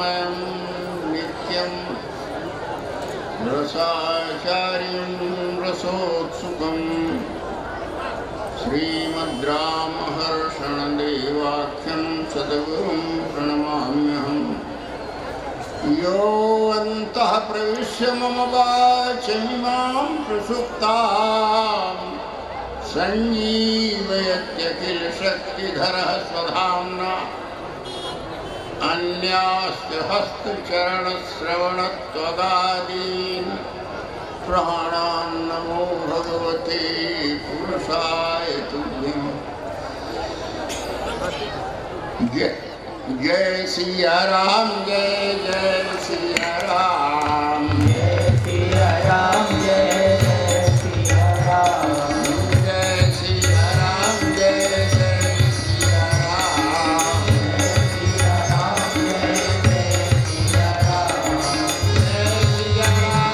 रसमयं नित्यं रसाचार्यं रसोत्सुकं श्रीमद्रामहर्षणदेवाख्यं सद्गुरुं प्रणमाम्यहम्। यो अन्तः प्रविश्य मम वाचमिमां प्रसुप्ताम् सञ्जीवयत्यखिलशक्तिधरः स्वधाम्ना अन्यास्य हस्तचरणश्रवणत्वगादीन् प्राणान् नमो भगवते पुरुषाय तुभ्यम्। जय सिया राम, जय जय सिया राम, जय सिया राम, जय सिया राम, जय सिया राम, जय जय सिया राम, जय सिया राम,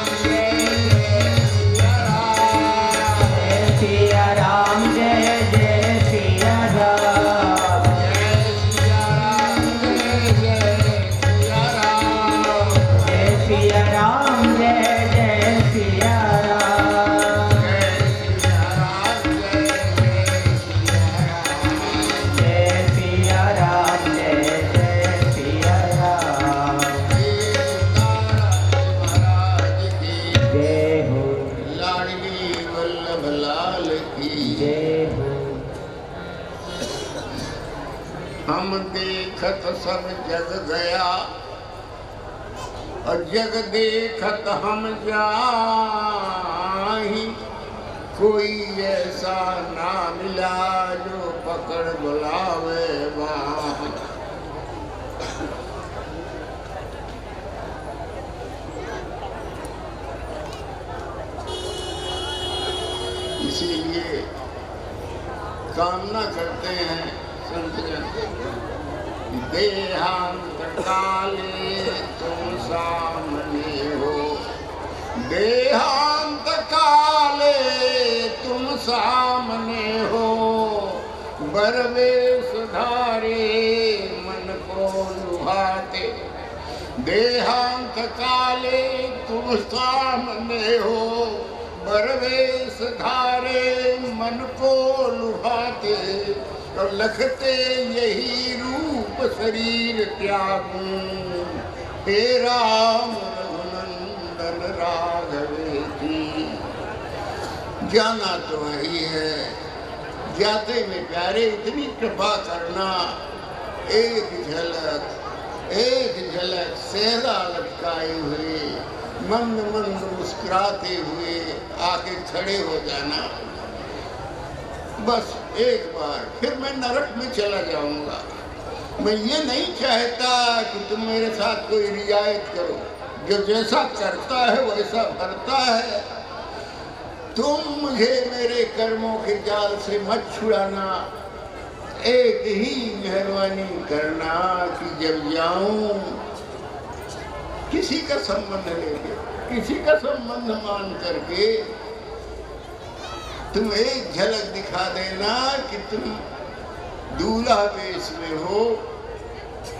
जय सिया राम, जय सिया राम, जय सिया राम, जय सिया राम, जय सिया राम, जय सिया राम, जय जय सिया राम, जय सिया राम, जय सिया राम, जय हो लाडली वल्लभ लाल की। जय हो। हम देखत सब जग गया और जग देखत हम जाहि, कोई ऐसा ना मिला जो पकड़ बुलावे बाह। इसीलिए कामना करते हैं संत जन, देहांत काले तुम सामने हो, देहांत काले तुम सामने हो, बरवेश धारे मन को लुभाते। देहांत काले तुम सामने हो, बरवेश धारे मन को लुभाते, और लखते यही रूप शरीर त्यागूं, हे राम रघुनंदन राघवेति। जाना तो वही है, जाते में प्यारे इतनी कृपा करना, एक झलक सेहरा लटकाए हुए मंद मंद मुस्कुराते हुए आके खड़े हो जाना। बस एक बार, फिर मैं नरक में चला जाऊंगा। मैं ये नहीं चाहता कि तुम मेरे साथ कोई रियायत करो, जो जैसा करता है वैसा भरता है। तुम मुझे मेरे कर्मों के जाल से मत छुड़ाना, एक ही मेहरबानी करना कि जब जाऊं किसी का संबंध लेके, किसी का संबंध मान करके तुम एक झलक दिखा देना कि तुम दूल्हा वेश में हो,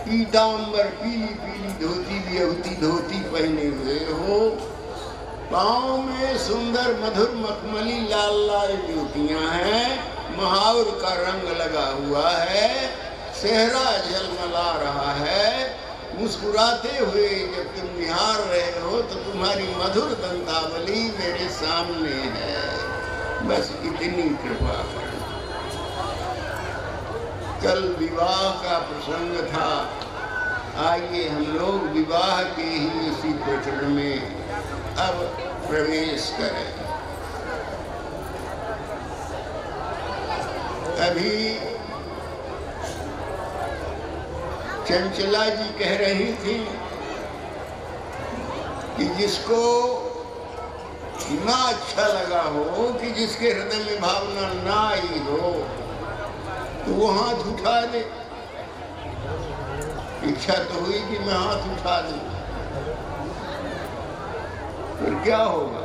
पीतांबर पीली पीली धोती विभूति धोती पहने हुए हो, पाँव में सुंदर मधुर मखमली लाल लाल जूतियां हैं, महावर का रंग लगा हुआ है, सेहरा झलमला रहा है। मुस्कुराते हुए जब तुम निहार रहे हो तो तुम्हारी मधुर दंतावली मेरे सामने है। बस इतनी कृपा करो। कल विवाह का प्रसंग था, आइए हम लोग विवाह के ही इसी प्रकरण में अब प्रवेश करें। अभी चंचला जी कह रही थी कि जिसको ना अच्छा लगा हो, कि जिसके हृदय में भावना ना आई हो, तो वो हाथ उठा दे। इच्छा तो हुई कि मैं हाथ उठा दूं, फिर क्या होगा?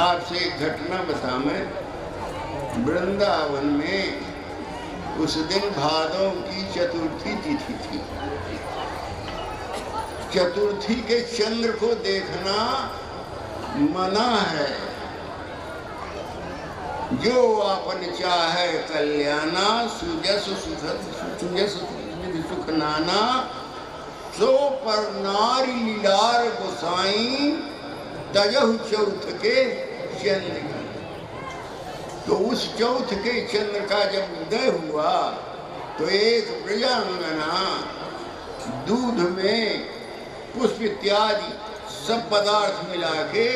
आपसे एक घटना बता मैं। वृंदावन में उस दिन भादों की चतुर्थी तिथि थी। चतुर्थी के चंद्र को देखना मना है। जो आपन चाहे कल्याणा सुजस सुख नाना, सो पर नारी लीलार गोसाई तजहु चौथ के चंद्र की। तो उस चौथ के चंद्र का जब उदय हुआ तो एक प्रजांगना दूध में पुष्प इत्यादि सब पदार्थ मिला के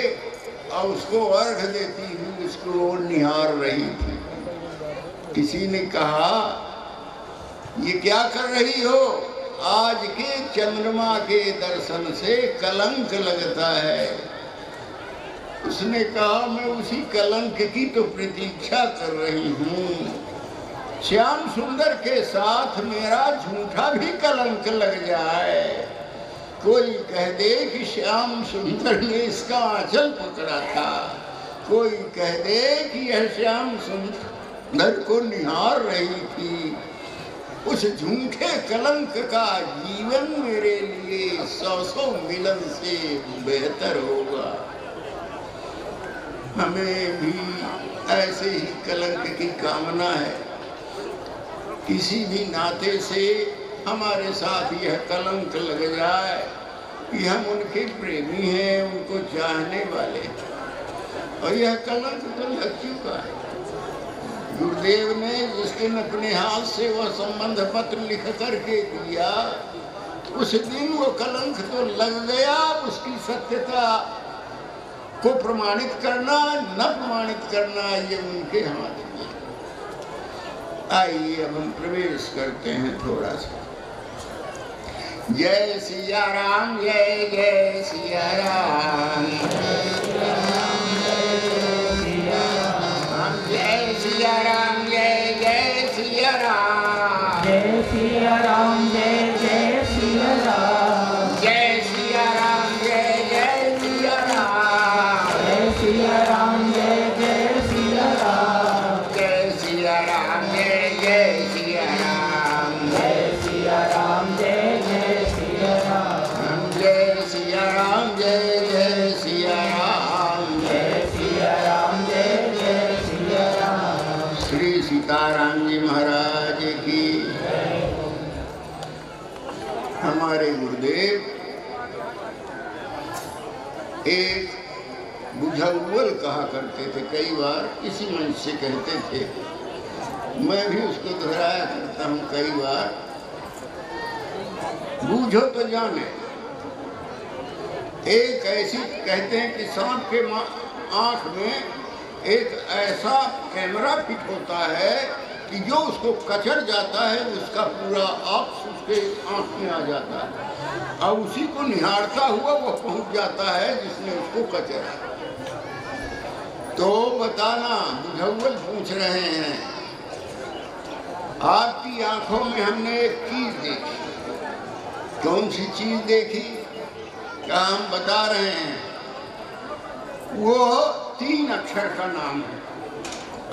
और उसको अर्घ देती हुई उसको निहार रही थी। किसी ने कहा, ये क्या कर रही हो? आज के चंद्रमा के दर्शन से कलंक लगता है। उसने कहा, मैं उसी कलंक की तो प्रतीक्षा कर रही हूँ। श्याम सुंदर के साथ मेरा झूठा भी कलंक लग जाए। कोई कह दे कि श्याम सुंदर ने इसका आंचल पकड़ा था, कोई कह दे कि यह श्याम सुंदर को निहार रही थी। उस झूठे कलंक का जीवन मेरे लिए 100 मिलन से बेहतर होगा। हमें भी ऐसे ही कलंक की कामना है। किसी भी नाते से हमारे साथ यह कलंक लग जाए कि हम उनके प्रेमी हैं, उनको चाहने वाले, और यह कलंक तो लग चुका है। गुरुदेव ने जिस दिन अपने हाथ से वह संबंध पत्र लिख करके दिया, उस दिन वो कलंक तो लग गया। उसकी सत्यता को प्रमाणित करना न प्रमाणित करना ये उनके हाथ में। आइए अब हम प्रवेश करते हैं थोड़ा सा। जय सिया राम, जय जय सिया राम, जय सिया राम, जय जय सिया राम, जय सिया राम, जय जय सिया राम, जय सिया राम, जय जय सिया राम, जय सिया राम, जय जय सिया राम, जय सिया राम, जय जय सिया राम, जय सिया राम, जय जय सिया राम, जय सिया राम, जय जय सिया राम, जय सिया राम, जय जय सिया राम। श्री सीताराम जी महाराज की। हमारे गुरुदेव एक बुझौल कहा करते थे, कई बार इसी मंच से कहते थे, मैं भी उसको दोहराया करता हूँ कई बार। बूझो तो जाने। एक ऐसी कहते हैं कि सांप के आँख में एक ऐसा कैमरा फिट होता है कि जो उसको कचर जाता है उसका पूरा अक्स उसके आँख में आ जाता है, और उसी को निहारता हुआ वो पहुंच जाता है जिसने उसको कचरा। तो बताना, बुझौल पूछ रहे हैं, आपकी आंखों में हमने एक चीज देखी। कौन सी चीज देखी? क्या हम बता रहे हैं, वो 3 अक्षर का नाम है,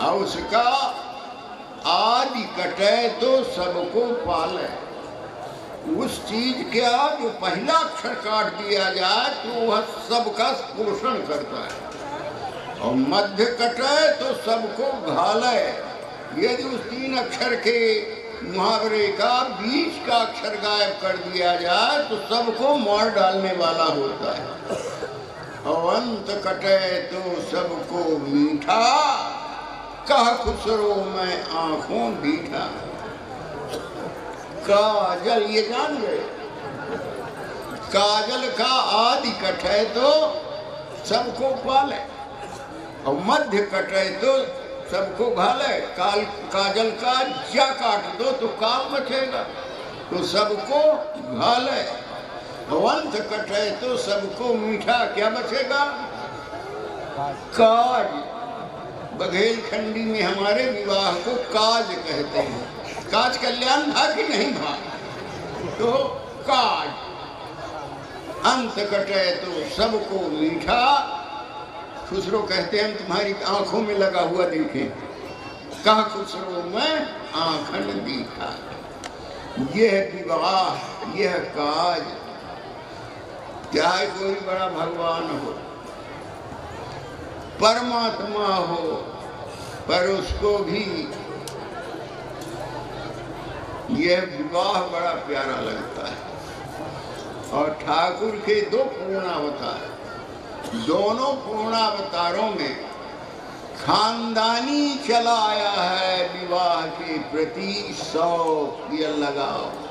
और उसका आदि कटे तो सबको पाले। उस चीज का जो पहला अक्षर काट दिया जाए तो वह सबका पोषण करता है, और मध्य कटे तो सबको घाले। यदि उस 3 अक्षर के मुहावरे का बीच का अक्षर गायब कर दिया जाए तो सबको मार डालने वाला होता है। और अंत कटे तो सबको मीठा, कह खुसरो मैं आंखों बीठा। काजल, ये जान गए, काजल का आदि कटे तो सबको पाले, और मध्य कटे तो सबको घाले। काजल का जा काट दो तो काम बचेगा, तो सबको घाले। अंत कटे तो सबको मीठा, क्या बचेगा? काज। बघेलखंडी में हमारे विवाह को काज कहते हैं। काज कल्याण था कि नहीं था? तो काज। अंत कटे तो सबको मीठा। खुसरो कहते हैं हम तुम्हारी आंखों में लगा हुआ देखें, कह खुसरो में आंखन दिखा। यह विवाह, यह काज, चाहे कोई बड़ा भगवान हो, परमात्मा हो, पर उसको भी यह विवाह बड़ा प्यारा लगता है। और ठाकुर के दो पूर्णावतार, दोनों पूर्णावतारों में खानदानी चला आया है विवाह के प्रति शौक, यह लगाव।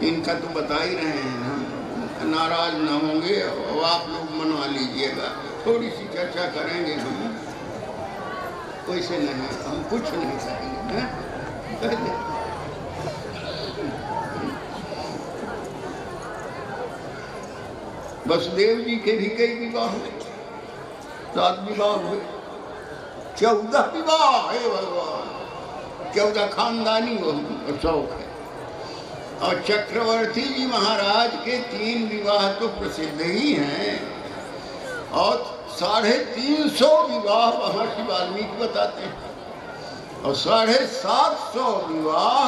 इनका तो बता ही रहे हैं, हम नाराज न होंगे और आप लोग मनवा लीजिएगा। थोड़ी सी चर्चा करेंगे हम, वैसे नहीं, हम कुछ नहीं करेंगे, हैं? वसुदेव जी के भी कई विवाह हुए, 7 विवाह हुए, 14 विवाह है भगवान, 14 खानदानी शौक है। और चक्रवर्ती जी महाराज के 3 विवाह तो प्रसिद्ध ही हैं, और 350 विवाह महर्षि वाल्मीकि बताते हैं, और 750 विवाह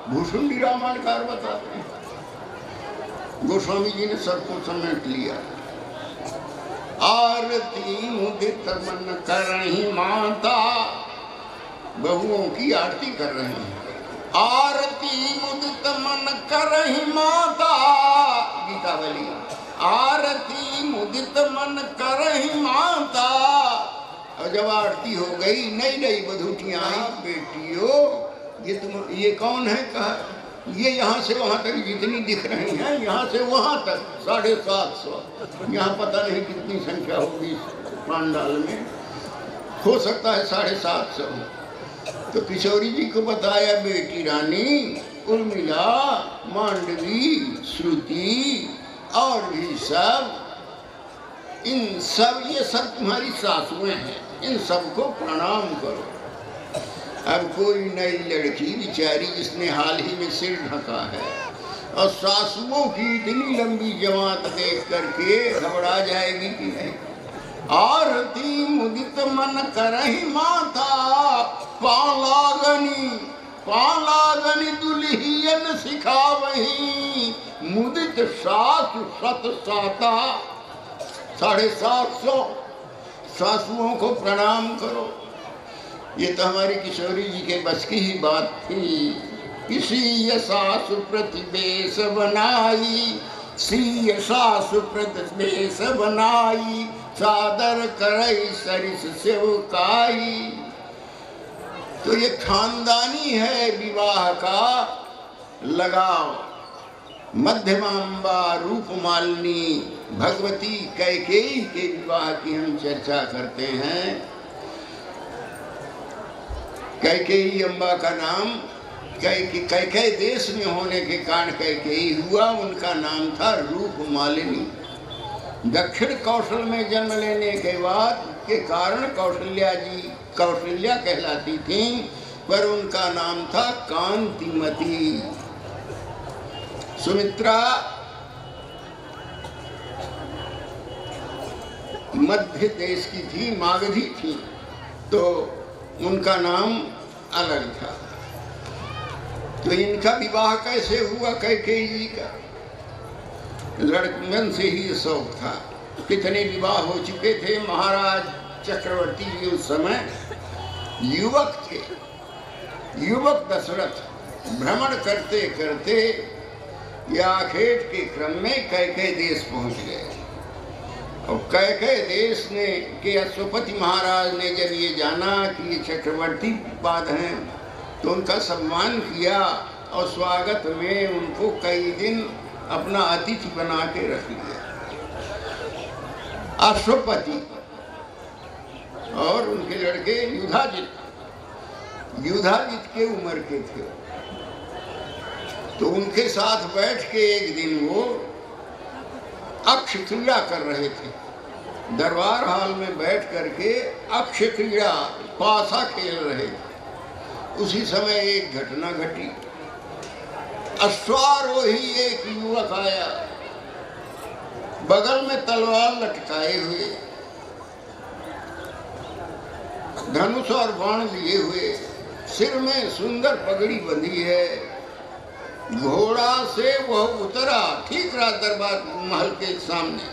भूषुंडी रामायणकार बताते हैं। गोस्वामी जी ने सबको समेट लिया। आरती मुदित मन करही माता, बहुओं की आरती कर रहे हैं। आरती मुदित मन करही माता, गीतावली। आरती मुदित मन करही माता। और जब आरती हो गई, नई नई बधूटियां आई, बेटियों ये कौन है? कहा ये यहाँ से वहाँ तक जितनी दिख रही हैं, यहाँ से वहाँ तक 750। यहाँ पता नहीं कितनी संख्या होगी पांडाल में, हो सकता है 750। तो किशोरी जी को बताया, बेटी रानी, उर्मिला, मांडवी, श्रुति और भी सब, इन सब, ये सब तुम्हारी सासुएं हैं, इन सबको प्रणाम करो। अब कोई नई लड़की बेचारी जिसने हाल ही में सिर ढका है और सासुओं की इतनी लंबी जमात देख करके घबरा जाएगी कि नहीं? आरती मुदित मन करही माता, पालागनी दुल्हियन सिखावही, मुदित सासु सत साता। 750 सासुओं को प्रणाम करो। ये तो हमारी किशोरी जी के बस की ही बात थी। इसी सासु प्रतिवेश बनाई, सी सासु प्रतिवेश बनाई, सादर करई सरिस सेवकाई। तो ये खानदानी है विवाह का लगाव। मध्यमांबा, रूपमालिनी, भगवती कैकेयी के विवाह की हम चर्चा करते हैं। कैकेयी अम्बा का नाम कैकेयी देश में होने के कारण कैकेयी हुआ, उनका नाम था रूपमालिनी। दक्षिण कौशल में जन्म लेने के बाद के कारण कौशल्या कहलाती थी, पर उनका नाम था कांतिमती। सुमित्रा मध्य देश की थी, मागधी थी, तो उनका नाम अलग था। तो इनका विवाह कैसे हुआ? कैकेयी जी का लड़कपन से ही शौक था। कितने विवाह हो चुके थे। महाराज चक्रवर्ती जी उस समय युवक थे। युवक दशरथ भ्रमण करते करते याखेट के क्रम में कैकेयी देश पहुंच गए। और कैकेयी देश ने के अश्वपति महाराज ने जब ये जाना कि ये चक्रवर्ती पाद हैं, तो उनका सम्मान किया और स्वागत में उनको कई दिन अपना अतिथि बना के रख लिया। अश्वपति और उनके लड़के युधाजित के उम्र के थे, तो उनके साथ बैठ के एक दिन वो अक्ष क्रीड़ा कर रहे थे। दरबार हॉल में बैठ करके अक्ष क्रीड़ा, पासा खेल रहे थे। उसी समय एक घटना घटी। अश्वारोही एक युवक आया, बगल में तलवार लटकाए हुए। धनुष और बाण लिए हुए, सिर में सुंदर पगड़ी बंधी है। घोड़ा से वह उतरा ठीक राज दरबार महल के सामने,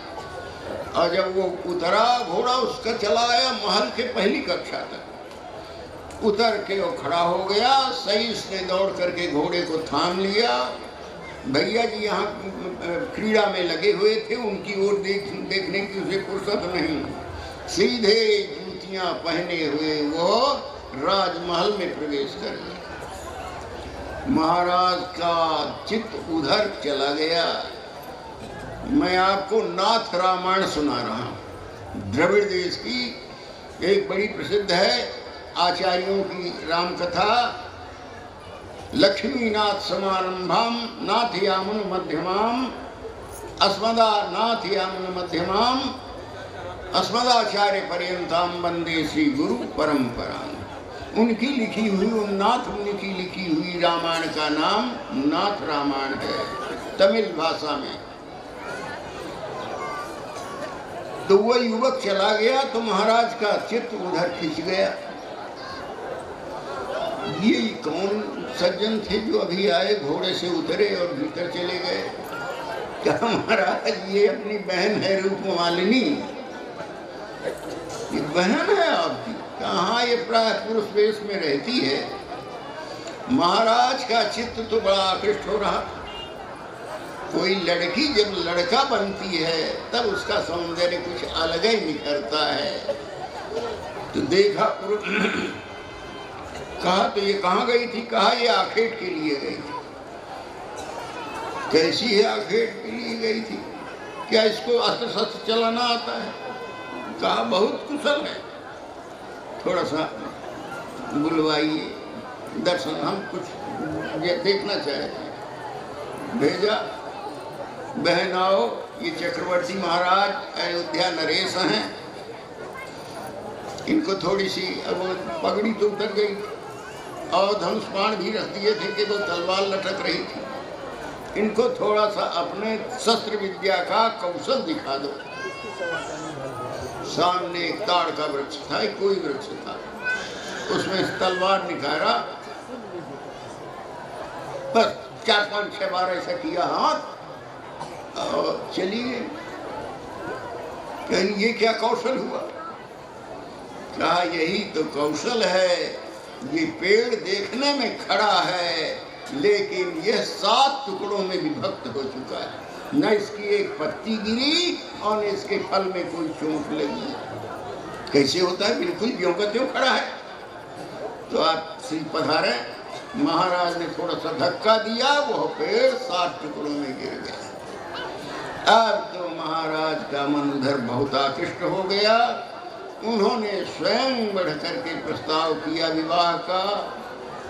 और जब वो उतरा घोड़ा उसका चला आया महल के पहली कक्षा तक। उतर के वो खड़ा हो गया, सही उसने दौड़ करके घोड़े को थाम लिया। भैया जी यहाँ क्रीड़ा में लगे हुए थे, उनकी ओर देखने की उसे फुर्सत नहीं। सीधे जूतियां पहने हुए वो राजमहल में प्रवेश कर गया। महाराज का चित्त उधर चला गया। मैं आपको नाथ रामायण सुना रहा हूँ। द्रविड़ देश की एक बड़ी प्रसिद्ध है आचार्यों की राम कथा। लक्ष्मीनाथ समारंभम नाथयामुन मध्यमाम अस्मदा नाथयामुन मध्यमाम अस्मदाचार्य पर्यंताम वंदे श्री गुरु परंपराम। उनकी लिखी हुई, उन नाथ मुनि की लिखी हुई रामायण का नाम नाथ रामायण है तमिल भाषा में। तो वह युवक चला गया तो महाराज का चित्त उधर खिंच गया। ये कौन सज्जन थे जो अभी आए, घोड़े से उतरे और भीतर चले गए? क्या महाराज ये अपनी बहन है रूपमालिनी? ये बहन है आपकी? कहाँ ये प्राय पुरुष वेश में रहती है? महाराज का चित्त तो बड़ा आकृष्ट हो रहा। कोई लड़की जब लड़का बनती है तब उसका सौंदर्य कुछ अलग ही निखरता है। तो देखा कहा तो ये कहाँ गई थी? कहा ये आखेट के लिए गई थी। कैसी है आखेट के लिए गई थी? क्या इसको अस्त्र शस्त्र चलाना आता है? कहा बहुत कुशल है, थोड़ा सा बुलवाइए, दर्शन हम कुछ ये देखना चाहते हैं। भेजा, बहन आओ, ये चक्रवर्ती महाराज अयोध्या नरेश हैं। इनको थोड़ी सी अब पगड़ी तो उतर गई और धनुष बाण भी रख दिए थे कि वो तलवार लटक रही थी। इनको थोड़ा सा अपने शस्त्र विद्या का कौशल दिखा दो। सामने एक ताड़ का वृक्ष था, कोई वृक्ष था, उसमें तलवार निकाला, बस 4-5-6 बार ऐसा किया हाथ और चलिए। कहीं ये क्या कौशल हुआ? कहा यही तो कौशल है। ये पेड़ देखने में खड़ा है लेकिन यह 7 टुकड़ों में विभक्त हो चुका है। न इसकी एक पत्ती गिरी और न इसके फल में कोई चोट लगी। कैसे होता है? बिल्कुल ज्यों का त्यों खड़ा है। तो आप श्री पधारे। महाराज ने थोड़ा सा धक्का दिया, वह पेड़ 7 टुकड़ों में गिर गया। अब तो महाराज का मन उधर बहुत आकृष्ट हो गया। उन्होंने स्वयं बढ़ करके प्रस्ताव किया विवाह का।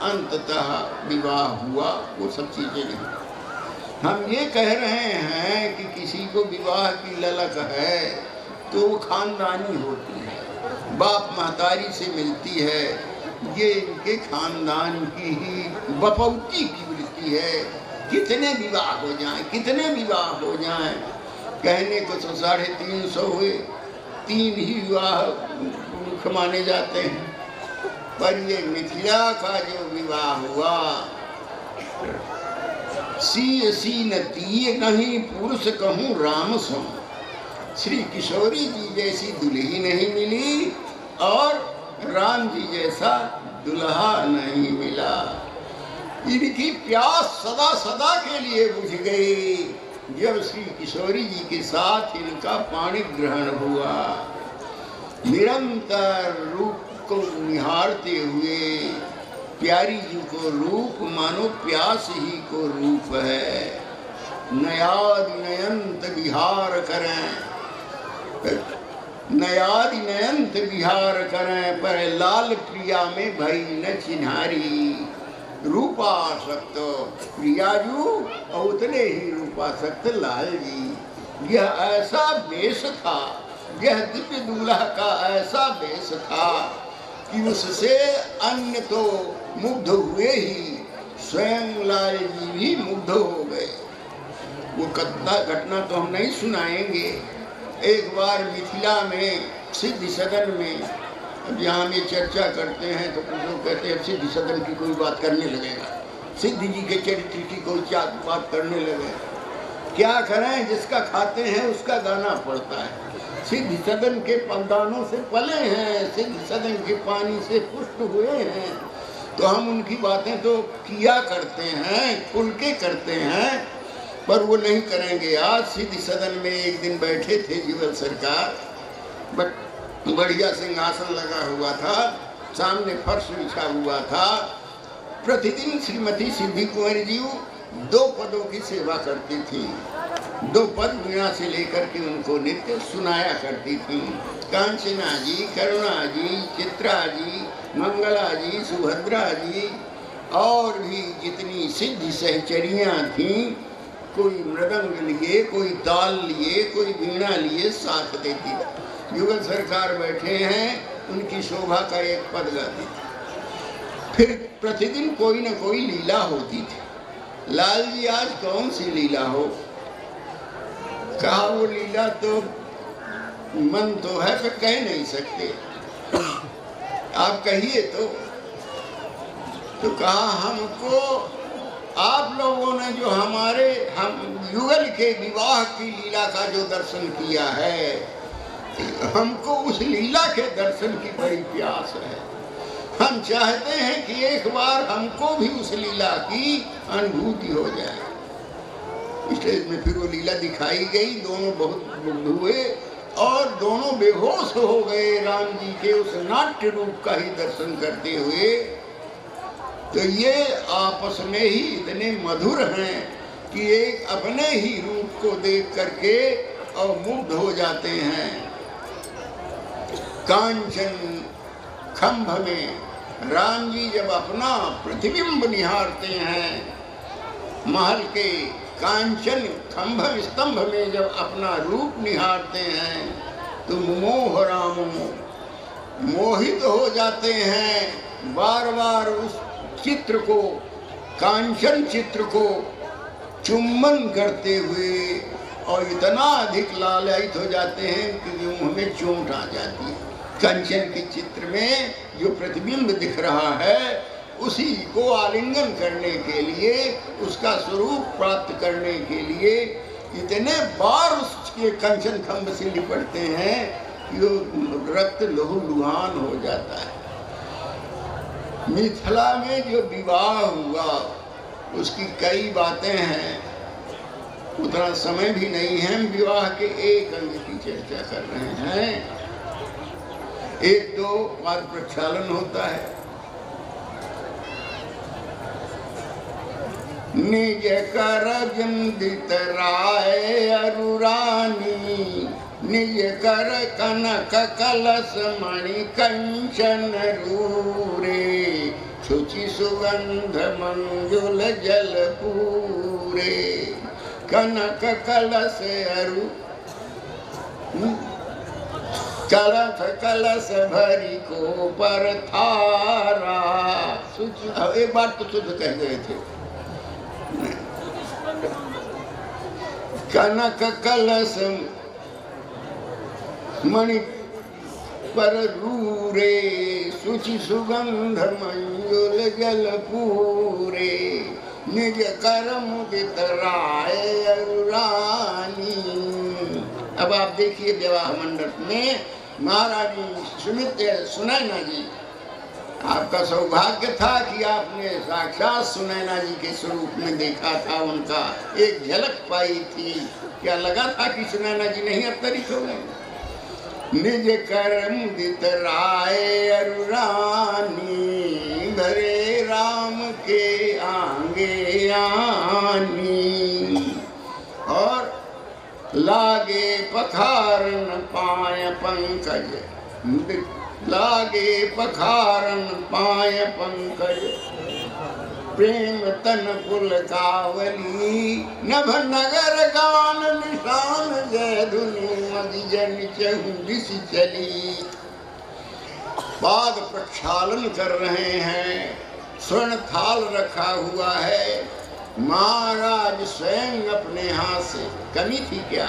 अंततः विवाह हुआ। वो सब चीजें नहीं। हम ये कह रहे हैं कि किसी को विवाह की ललक है तो वो खानदानी होती है, बाप महतारी से मिलती है। ये इनके खानदान की ही बपौती की वृत्ति है। कितने विवाह हो जाएं, कितने विवाह हो जाएं। कहने को तो 350 हुए, 3 ही विवाह माने जाते हैं। पर ये मिथिला का जो विवाह हुआ, सी नतीय कहीं पुरुष कहूँ राम सो। श्री किशोरी जी जैसी दुल्ही नहीं मिली और राम जी जैसा दुल्हा नहीं मिला। इनकी प्यास सदा सदा के लिए बुझ गई जब श्री किशोरी जी के साथ इनका पाणी ग्रहण हुआ। निरंतर रूप को निहारते हुए प्यारी जी को रूप मानो प्यास ही को रूप है। नयादि नयंत विहार करें, नयादि नयंत विहार करें, पर लाल प्रिया में भई न चिन्हारी। रूपासक्त प्रियाजू और उतने ही रूपासक्त लाल जी। यह ऐसा वेश था, यह दिव्य दूल्हा का ऐसा वेश था कि उससे अन्य तो मुग्ध हुए ही, स्वयं लाल जी भी मुग्ध हो गए। वो घटना तो हम नहीं सुनाएंगे। एक बार मिथिला में सिद्ध सदन में अब यहाँ में चर्चा करते हैं तो कुछ लोग कहते हैं सिद्धि सदन की कोई बात करने लगेगा, सिद्धि जी के चरित्र की कोई बात करने लगेगा। क्या करें, जिसका खाते हैं उसका गाना पड़ता है। सिद्धि सदन के दानों से पले हैं, सिद्धि सदन के पानी से पुष्ट हुए हैं, तो हम उनकी बातें तो किया करते हैं, खुल के करते हैं, पर वो नहीं करेंगे। आज सिद्धि सदन में एक दिन बैठे थे जुगल सरकार, बढ़िया सिंहासन लगा हुआ था, सामने फर्श बिछा हुआ था। प्रतिदिन श्रीमती सिद्धि कुंवर जी 2 पदों की सेवा करती थी, 2 पद वीणा से लेकर के उनको नित्य सुनाया करती थी। कांचना जी, करुणा जी, चित्रा जी, मंगला जी, सुभद्रा जी और भी जितनी सिद्धि सहचरियाँ थीं, कोई मृदंग लिए, कोई ताल लिए, कोई वीणा लिए साथ देती। युगल सरकार बैठे हैं, उनकी शोभा का एक पद गाती थी। फिर प्रतिदिन कोई न कोई लीला होती थी। लाल जी आज कौन सी लीला हो? कहा वो लीला तो मन तो है पर कह नहीं सकते, आप कहिए तो कहा हमको आप लोगों ने जो हम युगल के विवाह की लीला का जो दर्शन किया है, हमको उस लीला के दर्शन की बड़ी प्यास है। हम चाहते हैं कि एक बार हमको भी उस लीला की अनुभूति हो जाए। स्टेज में फिर वो लीला दिखाई गई, दोनों बहुत मुग्ध हुए और दोनों बेहोश हो गए राम जी के उस नाट्य रूप का ही दर्शन करते हुए। तो ये आपस में ही इतने मधुर हैं कि एक अपने ही रूप को देख करके और मुग्ध हो जाते हैं। कांचन खंभ में राम जी जब अपना प्रतिबिंब निहारते हैं, महल के कांचन खंभ स्तंभ में जब अपना रूप निहारते हैं, तो मोह राम मोहित हो जाते हैं। बार बार उस चित्र को, कांचन चित्र को चुम्बन करते हुए और इतना अधिक लालायित हो जाते हैं कि मुंह में चोट आ जाती है। कंचन के चित्र में जो प्रतिबिंब दिख रहा है, उसी को आलिंगन करने के लिए, उसका स्वरूप प्राप्त करने के लिए इतने बार उसके कंचन खंभ से लिपटते हैं कि वो रक्त लहूलुहान हो जाता है। मिथिला में जो विवाह हुआ उसकी कई बातें हैं, उतना समय भी नहीं है, हम विवाह के एक अंग की चर्चा कर रहे हैं। एक तो पाद प्रक्षालन होता है। निज कर बिंदित राय अरुरानी, निज कर कनक कलश मणि कंचन रूरे, शुचि सुगंध मंजुल जल पूरे। कनक कलश अरु कलश कलश भरी को पर थारा। एक बात तो शुद्ध कह गए थे। कनक कलश मणि पर रूरे, शुचि सुगंध मंजुल जल पूरे। निज कर मुदित राय अरुरानी। अब आप देखिए विवाह मंडप में महारानी सुनैना जी, आपका सौभाग्य था कि आपने साक्षात सुनैना जी के स्वरूप में देखा था, उनका एक झलक पाई थी। क्या लगा था कि सुनैना जी नहीं अवतरित हो गए? निज कर मुदित राय अरुरानी, भरे राम के आंगे आनी। और लागे पखारन पाय पंकज, लागे पखारन पाय पंकज। प्रेम तन पुलकावली, नभ नगर गान निशान जय धुनि। मदि जन चहु दिस चली। पाद प्रक्षालन कर रहे हैं, स्वर्ण थाल रखा हुआ है। महाराज स्वयं अपने हाथ से, कमी थी क्या?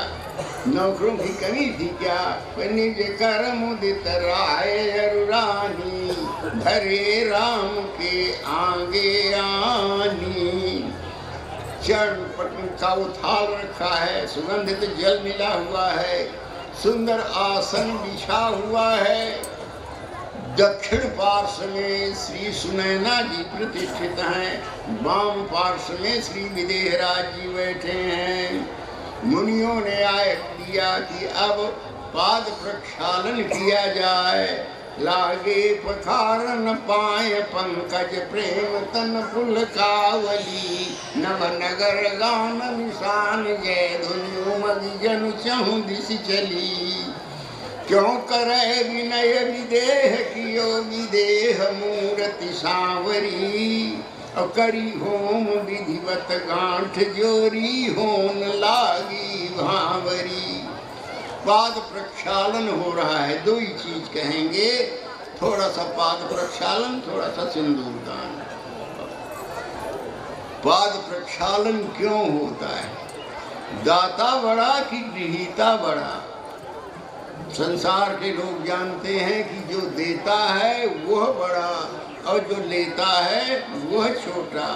नौकरों की कमी थी क्या? निज कर मुदित राय अरुरानी, धरे राम के आगे आनी। चरण पटन का उथाल रखा है, सुगंधित जल मिला हुआ है, सुंदर आसन बिछा हुआ है। दक्षिण पार्श्व में श्री सुनैना जी प्रतिष्ठित हैं, वाम पार्श्व में श्री विदेहराज जी बैठे हैं। मुनियों ने आज्ञा दिया कि अब पाद प्रक्षालन किया जाए। लागे पखारन पाए पंकज प्रेम तन पुलकावली, नवनगर गान निशान जय धुनि उमग जन चहु दिश चली। क्यों करे विनय विदेह कियो विदेह मूर्ति सांवरी, और करी होम विधिवत गांठ जोरी होन लागी भांवरी। पाद प्रक्षालन हो रहा है, दो ही चीज कहेंगे, थोड़ा सा पाद प्रक्षालन, थोड़ा सा सिंदूर दान। पाद प्रक्षालन क्यों होता है? दाता बड़ा कि गृहीता बड़ा? संसार के लोग जानते हैं कि जो देता है वह बड़ा और जो लेता है वह छोटा।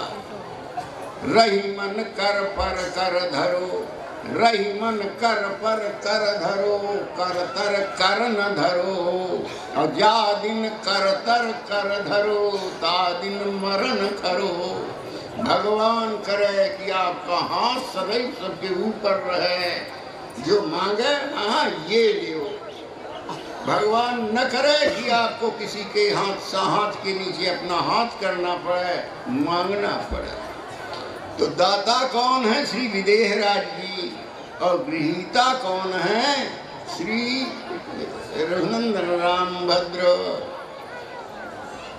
रही मन कर पर कर धरो, रही मन कर पर कर धरो, कर तर कर न धरो, और जा दिन कर तर कर धरो, ता दिन मरण करो। भगवान करे कि आपका हाथ सदैव सबके ऊपर रहे, जो मांगे हाँ ये लियो। भगवान न करे कि आपको किसी के हाथ के नीचे अपना हाथ करना पड़े, मांगना पड़े। तो दाता कौन है? श्री विदेहराज जी। और गृहीता कौन है? श्री रघुनंदन राम भद्र।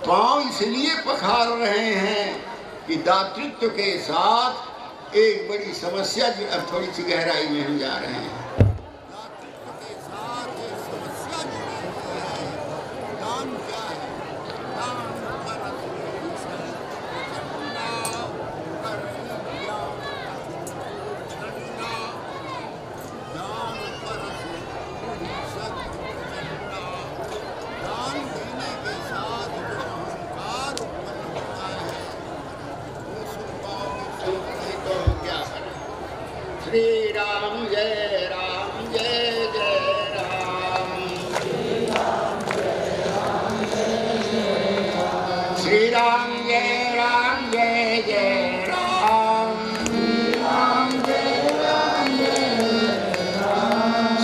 पांव इसलिए पखार रहे हैं कि दातृत्व के साथ एक बड़ी समस्या, अब थोड़ी सी गहराई में हम जा रहे हैं। श्री राम जय राम जय जय राम, श्री राम जय राम जय जय राम,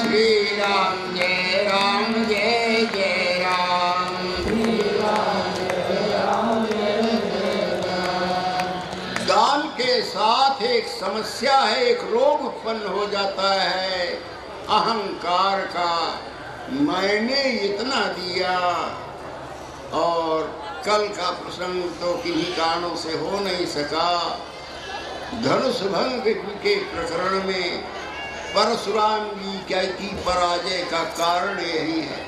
श्री राम जय राम जय जय राम, श्री राम जय राम जय जय राम, श्री राम जय राम जय जय राम, श्री राम जय राम जय जय राम। दान के साथ एक समस्या है, एक रोग उत्पन्न हो जाता है अहंकार का। मैंने इतना दिया, और कल का प्रसंग तो किन्हीं कारणों से हो नहीं सका। धनुष भंग के प्रकरण में परशुराम जी की पराजय का कारण यही है।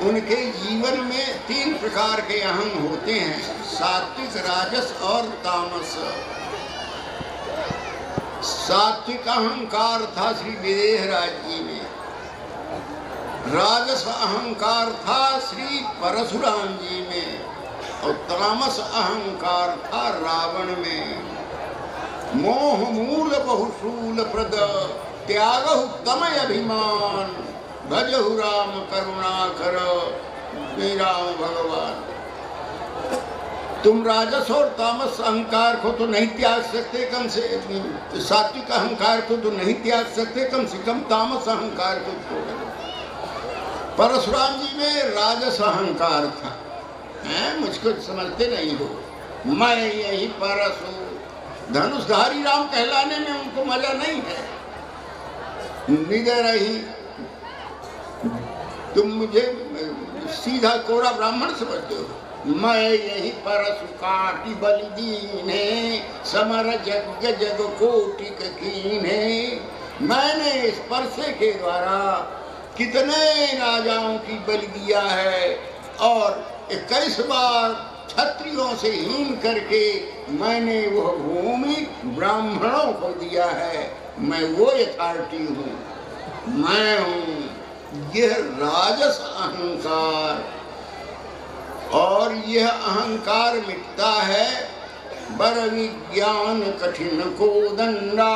उनके जीवन में 3 प्रकार के अहम होते हैं, सात्विक, राजस और तामस। सात्विक अहंकार था श्री विदेहराज जी में, राजस अहंकार था श्री परशुराम जी में, और तामस अहंकार था रावण में। मोह मूल बहुशूल प्रद, त्यागहु तमय अभिमान, भजहु राम करुणा कर। श्री राम भगवान, तुम राजस और तामस अहंकार को तो नहीं त्याग सकते, कम से सात्विक अहंकार को तो नहीं त्याग सकते, कम से कम तामस अहंकार को छोड़ दो। परशुराम जी में राजस अहंकार था। मुझको समझते नहीं हो, मैं यही परशु। धनुषधारी राम कहलाने में उनको मजा नहीं है। निडर रही, तुम मुझे सीधा कोरा ब्राह्मण समझते हो। मैं यही परशु काटी बलि दीने, समर जग जग कोटिक कीने। मैंने इस परसे के द्वारा कितने राजाओं की बलि दिया है, और 21 बार क्षत्रियों से हीन करके मैंने वह भूमि ब्राह्मणों को दिया है। मैं वो अथॉरिटी हूँ, मैं हूँ। यह राजस अहंकार, और यह अहंकार मिटता है बर विज्ञान कठिन को दंडा।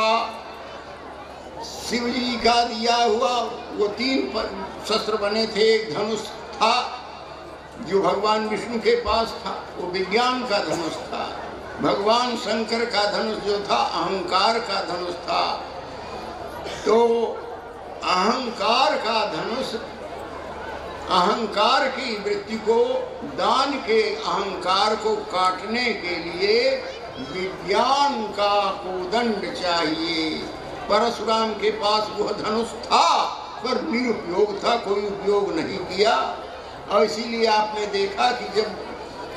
शिव जी का दिया हुआ वो 3 शस्त्र बने थे, एक धनुष था जो भगवान विष्णु के पास था, वो विज्ञान का धनुष था। भगवान शंकर का धनुष जो था अहंकार का धनुष था। तो अहंकार का धनुष, अहंकार की वृत्ति को, दान के अहंकार को काटने के लिए विज्ञान का कोदंड चाहिए। परशुराम के पास वह धनुष था पर निरुपयोग था, कोई उपयोग नहीं किया। और इसीलिए आपने देखा कि जब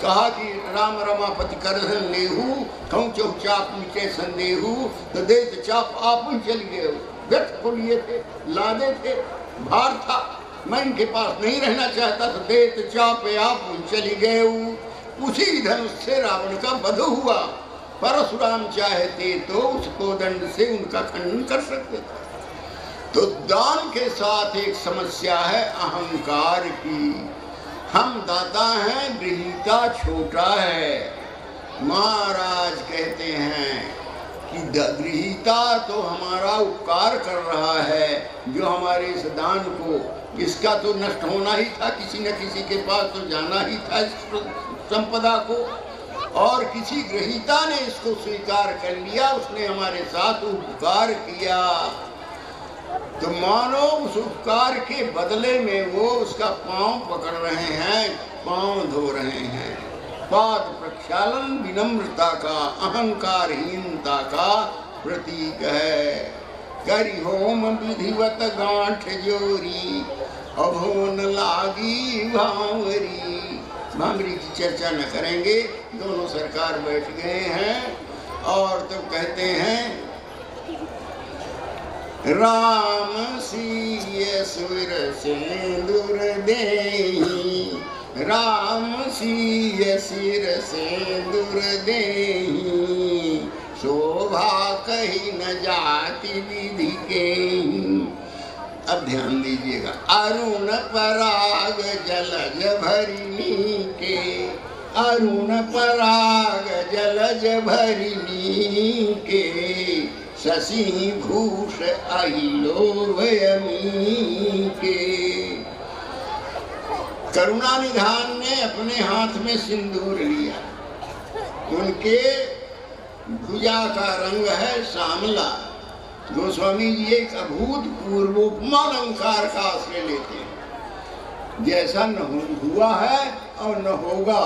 कहा कि राम रमापति करहन लेहू कहूँ चौचाप नीचे संदेहू, तो देख चाप आप ही चल गए। व्यर्थ को लिए थे, लादे थे, भार था, मैं इनके पास नहीं रहना चाहता, तो देत चाप आप चली गए। उसी धनुष से रावण का वध हुआ। परशुराम चाहते तो उस कोदंड से उनका खंडन कर सकते थे। तो दान के साथ एक समस्या है अहंकार की। हम दाता हैं, गृहीता छोटा है। महाराज कहते हैं कि गृहीता तो हमारा उपकार कर रहा है, जो हमारे इस दान को, इसका तो नष्ट होना ही था, किसी न किसी के पास तो जाना ही था इस संपदा को, और किसी गृहीता ने इसको स्वीकार कर लिया, उसने हमारे साथ उपकार किया। तो मानो उस उपकार के बदले में वो उसका पांव पकड़ रहे हैं, पांव धो रहे हैं। पाद प्रक्षालन विनम्रता का, अहंकारहीनता का प्रतीक है। करी होम विधिवत गांठ जोरी, अभोन लागी भावरी। भामरी की चर्चा न करेंगे, दोनों सरकार बैठ गए हैं और तब कहते हैं राम सीय सुर सिंदूर देहि, राम सीय सिर सिंदूर देहि, शोभा कही न जाति विधि के। अब ध्यान दीजिएगा, अरुण पराग जलज भरिणी के, अरुण पराग जलज भरिणी के, शशि भूष अहिलोभयमी के। करुणा निधान ने अपने हाथ में सिंदूर लिया, उनके भुजा का रंग है श्यामला। गोस्वामी जी एक अभूतपूर्व उपमा अलंकार का आश्रय लेते हैं, जैसा न हुआ है और न होगा।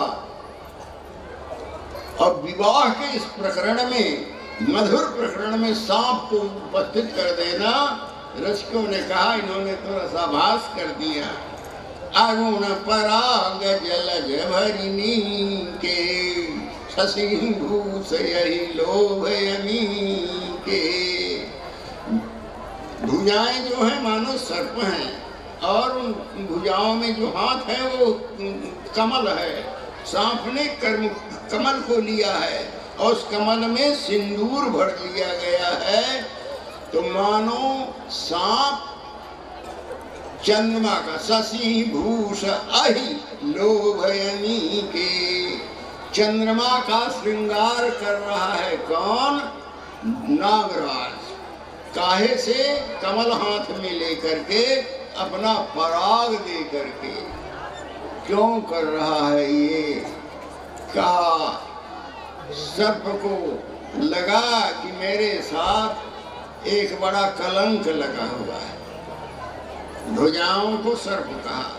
और विवाह के इस प्रकरण में, मधुर प्रकरण में सांप को उपस्थित कर देना, रसिकों ने कहा इन्होंने तो रसाभास कर दिया। अरुण पराग जलज भरिणी के, शशि भूष अहिलोभयमी के। भुजाएं जो हैं मानो सर्प हैं, और उन भुजाओं में जो हाथ है वो कमल है। सांप ने कमल को लिया है और उस कमल में सिंदूर भर लिया गया है। तो मानो सांप चंद्रमा का, शशि भूष अहि लोभयमी के, चंद्रमा का श्रृंगार कर रहा है कौन? नागराज। काहे से? कमल हाथ में लेकर के, अपना पराग दे करके। क्यों कर रहा है ये? कहा सर्प को लगा कि मेरे साथ एक बड़ा कलंक लगा हुआ है। भुजाओं को सर्प कहा,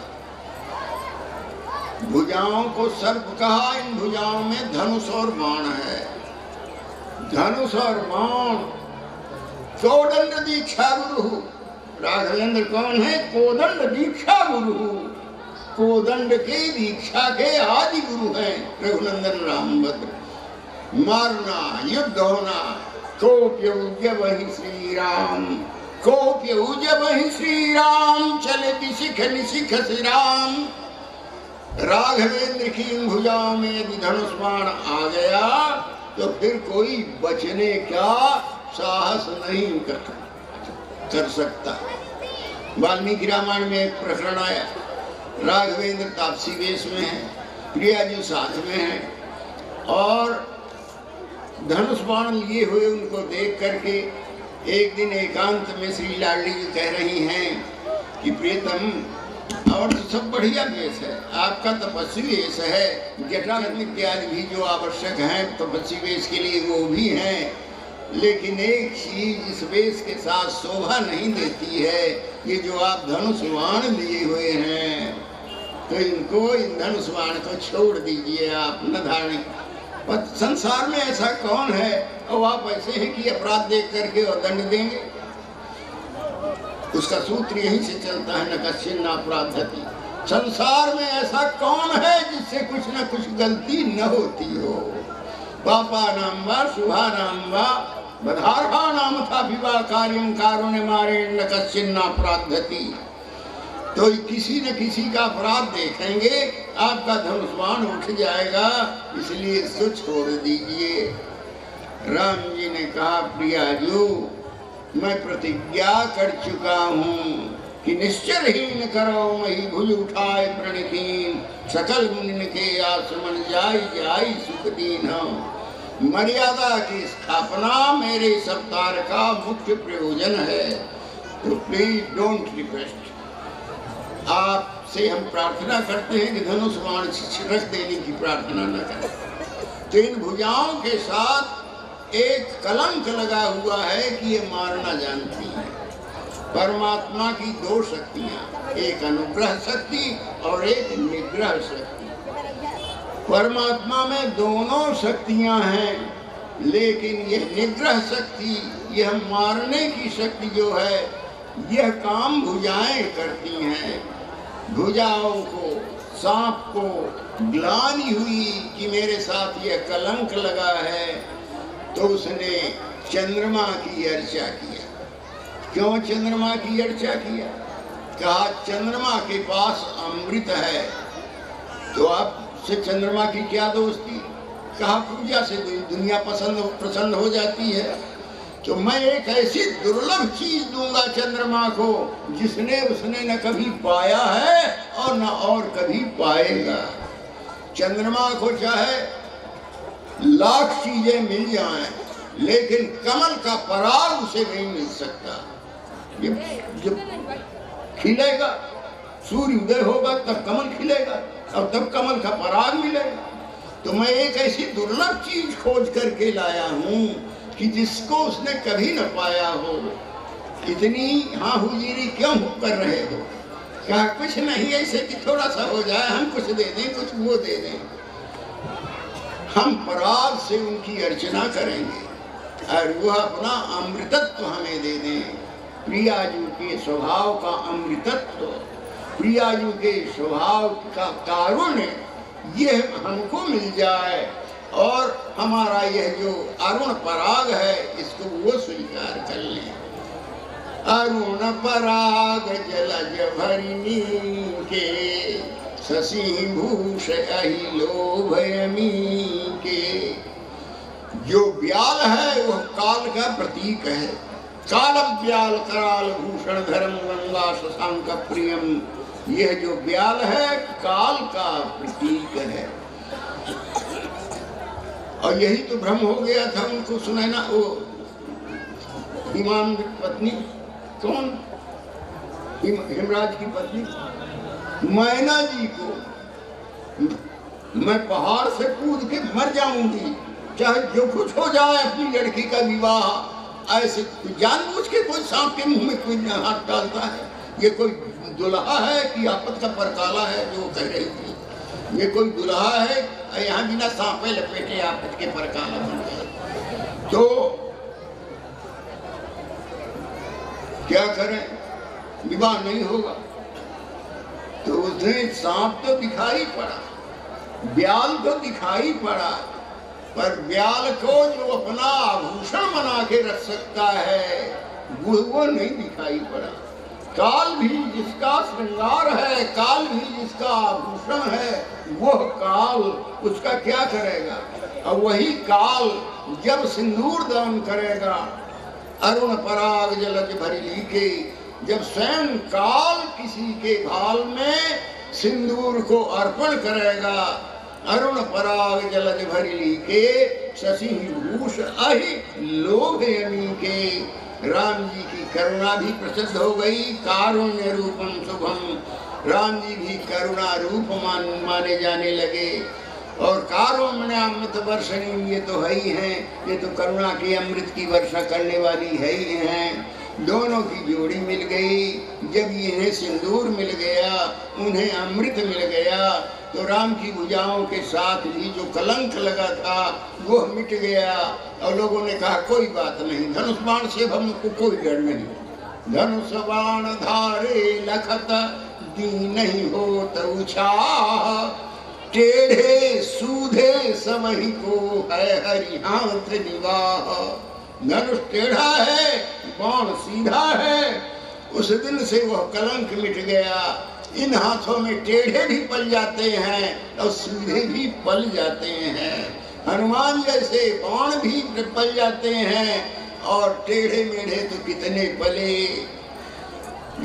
भुजाओं को सर्प कहा। इन भुजाओं में धनुष और बाण है। धनुष और बाण। कोदंड दीक्षा गुरु। राघवेंद्र कौन है? कोदंड दीक्षा गुरु। कोदंड के दीक्षा के आदि गुरु हैं रघुनंदन रामभद्र। मारना, युद्ध होना। कोप्य वही श्री राम, कोप्य वही श्री राम, चले दिशिख निशिख श्री राम। राघवेंद्र की इन भुजाओं में यदि धनुष बाण आ गया तो फिर कोई बचने क्या, साहस नहीं कर सकता। वाल्मीकि रामायण में एक प्रकरण आया, राघवेंद्र तापसी वेश में है, प्रिया जी साथ में है और धनुष बाण लिए हुए उनको देख करके एक दिन एकांत में श्री लाडली जी कह रही हैं कि प्रियतम, और तो सब बढ़िया वेश है, आपका तपस्वी वेश है, जटा इत्यादि भी जो आवश्यक हैं तपस्वी वेश के लिए वो भी हैं, लेकिन एक चीज इस वेश के साथ शोभा नहीं देती है, ये जो आप धनुष बाण लिए हुए हैं, तो इनको इन धनुष बाण को छोड़ दीजिए, आप न धारण। पर संसार में ऐसा कौन है और आप ऐसे हैं कि अपराध देख करके और दंड देंगे? उसका सूत्र यहीं से चलता है, न कश्चिन न अपराधति। संसार में ऐसा कौन है जिससे कुछ न कुछ गलती न होती हो? पापा नाम वा शुभा नाम वा बधार्हा नाम था विवाह कार्यम कारुण्य मारे न कश्चिन न अपराधति। तो किसी न किसी का अपराध देखेंगे, आपका धनुष बाण उठ जाएगा, इसलिए इसको छोड़ दीजिए। राम जी ने कहा, प्रियाजू, मैं प्रतिज्ञा कर चुका हूँ कि निश्चरहीन करो मही भुज उठाए प्रणिकीन, सकल मुनि के आसमन जाई जाई सुख दीन। मर्यादा की स्थापना मेरे इस अवतार का मुख्य प्रयोजन है, तो प्लीज डोंट रिक्वेस्ट। आपसे हम प्रार्थना करते हैं कि धनुष बाण छिड़क देने की प्रार्थना न करें। तो इन भुजाओं के साथ एक कलंक लगा हुआ है कि ये मारना जानती है। परमात्मा की दो शक्तियां, एक अनुग्रह शक्ति और एक निग्रह शक्ति। परमात्मा में दोनों शक्तियां हैं, लेकिन यह निग्रह शक्ति, यह मारने की शक्ति जो है, यह काम भुजाएं करती हैं। भुजाओं को, सांप को ग्लानि हुई कि मेरे साथ यह कलंक लगा है, तो उसने चंद्रमा की अर्चा किया। क्यों चंद्रमा की अर्चा किया? कहा चंद्रमा के पास अमृत है, तो आपसे चंद्रमा की क्या दोस्ती? कहा पूजा से दुनिया प्रसन्न हो जाती है, तो मैं एक ऐसी दुर्लभ चीज दूंगा चंद्रमा को जिसने उसने न कभी पाया है और न और कभी पाएगा। चंद्रमा को चाहे लाख चीजें मिल जाएं, लेकिन कमल का पराग उसे नहीं मिल सकता। ये जब खिलेगा, सूर्य उदय होगा तब कमल खिलेगा और तब कमल का पराग मिलेगा। तो मैं एक ऐसी दुर्लभ चीज खोज करके लाया हूँ कि जिसको उसने कभी न पाया हो। इतनी हाँ हुजीरी क्यों कर रहे हो? कहा कुछ नहीं, ऐसे कि थोड़ा सा हो जाए, हम कुछ दे दें, कुछ वो दे दें। हम पराग से उनकी अर्चना करेंगे और वह अपना अमृतत्व हमें दे दें। प्रियाजू के स्वभाव का अमृतत्व, प्रियाजू के स्वभाव का कारुण्य, यह हमको मिल जाए और हमारा यह जो अरुण पराग है इसको वो स्वीकार कर लें। अरुण पराग जलज भरिणी के, शशि भूष अहि लोभयमी के। जो ब्याल है वह काल का प्रतीक है। काल ब्याल कराल भूषण धर्म गंगा शशांक प्रियम। यह जो ब्याल है काल का प्रतीक है। और यही तो भ्रम हो गया था उनको सुनैना, वो हिमाम की पत्नी, कौन? हिमराज की पत्नी मैना जी को, मैं पहाड़ से कूद के मर जाऊंगी, चाहे जो कुछ हो जाए, अपनी लड़की का विवाह। ऐसे जानबूझ के कोई सांप के मुंह में कोई हाथ डालता है? ये कोई दुल्हा है कि आपत का परकाला है जो कह रही थी? ये कोई दुल्हा है? यहाँ बिना सांपे लपेटे आपत के परकाला बन गए। तो क्या करें? विवाह नहीं होगा। तो उसने सांप तो दिखाई पड़ा, ब्याल तो दिखाई पड़ा, पर ब्याल को जो अपना आभूषण बना के रख सकता है वो नहीं दिखाई पड़ा। काल भी जिसका श्रृंगार है, काल भी जिसका आभूषण है, वह काल उसका क्या करेगा? और वही काल जब सिंदूर दान करेगा अरुण पराग जलज भरी लीके, जब स्वयं काल किसी के भाल में सिंदूर को अर्पण करेगा, अरुण पराग जलज भरी लीके, शशि भूष अहि लोभ अनीके। राम जी की करुणा भी प्रसिद्ध हो गई, कारुण्य रूपम शुभम, राम जी भी करुणा रूप माने जाने लगे। और कारुण्य अमृत वर्षणी, ये तो है ही हैं, ये तो करुणा के अमृत की वर्षा करने वाली है ही हैं। दोनों की जोड़ी मिल गई। जब इन्हें सिंदूर मिल गया, उन्हें अमृत मिल गया, तो राम की भुजाओं के साथ भी जो कलंक लगा था वो मिट गया। और लोगों ने कहा कोई बात नहीं, धनुष बाण से हमको कोई डर नहीं, धनुष बाण धारे लखत दी नहीं हो तउछा, टेढ़े सूधे सबही को है हरि हाथ निवाह। धनुष टेढ़ा है, बाण सीधा है। उस दिन से वह कलंक मिट गया। इन हाथों में टेढ़े भी पल जाते हैं और सीधे भी पल जाते हैं। हनुमान जैसे बाण भी पल जाते हैं और टेढ़े मेढ़े तो कितने पले।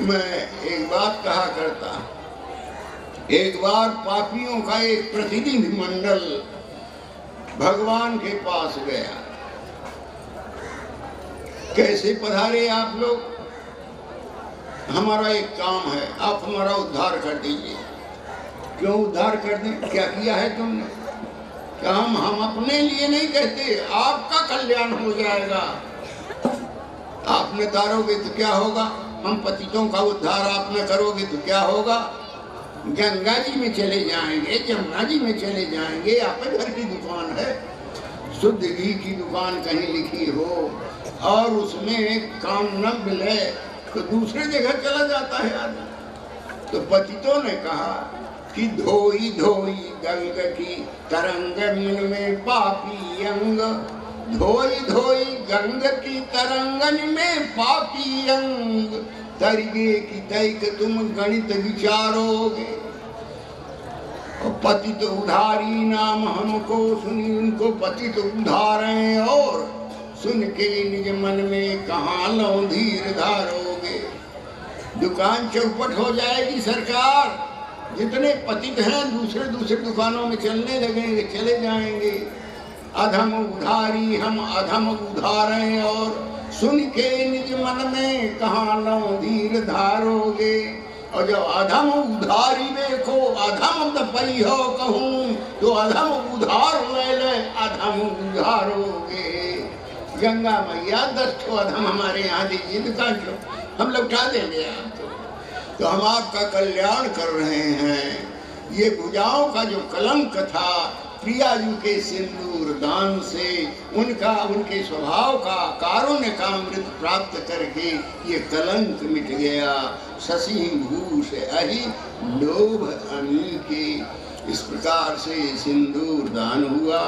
मैं एक बात कहा करता, एक बार पापियों का एक प्रतिनिधि मंडल भगवान के पास गया। कैसे पधारे आप लोग, हमारा एक काम है, आप हमारा उद्धार कर दीजिए। क्यों उद्धार कर दें, क्या किया है तुमने? क्या हम अपने लिए नहीं कहते, आपका कल्याण हो जाएगा। आप न तारोगे तो क्या होगा, हम पतितों का उद्धार आप न करोगे तो क्या होगा। गंगा जी में चले जाएंगे, जमुना जी में चले जाएंगे, आपके घर की दुकान है, शुद्ध घी की दुकान कहीं लिखी हो और उसमें काम न मिले तो दूसरे जगह चला जाता है आदमी। तो पतितों ने कहा कि धोई धोई गंग की तरंग मन में पापी अंग, धोई धोई गंग की तरंगन में पापी अंग, तरिगे की तैक तुम गणित विचारोगे। और पतित उधारी नाम हमको सुनी, उनको पतित उधारें और सुन के निज मन में कहाँ लो धीर धारोगे। दुकान चौपट हो जाएगी सरकार, जितने पतित हैं दूसरे दूसरे दुकानों में चलने लगेंगे, चले जाएंगे। अधम उधारी हम अधम उधारें और सुन के निज मन में कहाँ लो धीर धारोगे। और जब अधम उधारी में को अधम दपई हो कहूँ तो अधम उधार ले ले अधम उधारोगे। गंगा मैया 10 ठो अधम हमारे यहाँ दीजिए, दुकान को हम लौटा देंगे आपको। तो हम आपका कल्याण कर रहे हैं। ये भुजाओं का जो कलंक था, प्रियाजू के सिंदूर दान से उनके स्वभाव का कारुण्य का अमृत प्राप्त करके ये कलंक मिट गया। शशि भूष अहि लोभ अनीके, इस प्रकार से सिंदूर दान हुआ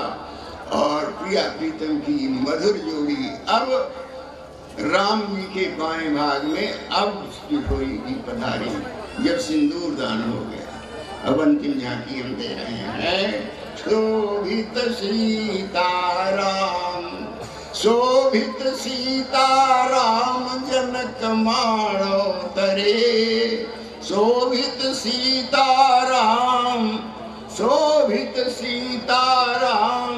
और प्रिया प्रीतम की मधुर जोड़ी अब राम जी के बाएं भाग में अब कोई जी पधारी। जब सिंदूर दान हो गया, अब अंतिम झांकी हम दे रहे हैं। शोभित सीताराम, शोभित सीताराम जनक माणो तरे, शोभित सीताराम, शोभित सीताराम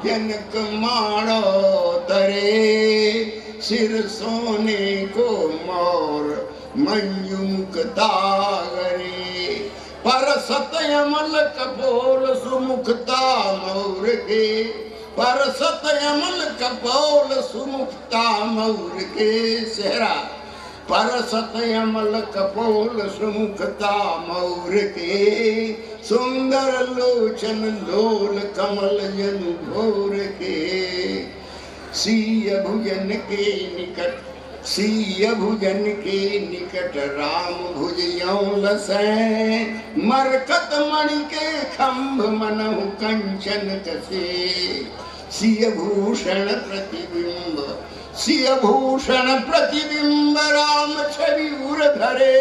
जनक माणो तरे, सिर सोने को मोर मंजुमुखता गरे, पर सतयमल कपोल सुमुखता मोर के, पर सतयमल कपोल सुमुखता मोर के। सेहरा पर सतयमल कपोल सुमुखता मोर के, सुंदर लोचन लोल कमल जन भोर के। सीय भुजन के निकट, सीय भुजन के निकट राम भुजयों लसै, मरकत मणि के खंभ मनहु कंचन कसे। सीय भूषण प्रतिबिंब, सीय भूषण प्रतिबिंब राम छवि उर धरे,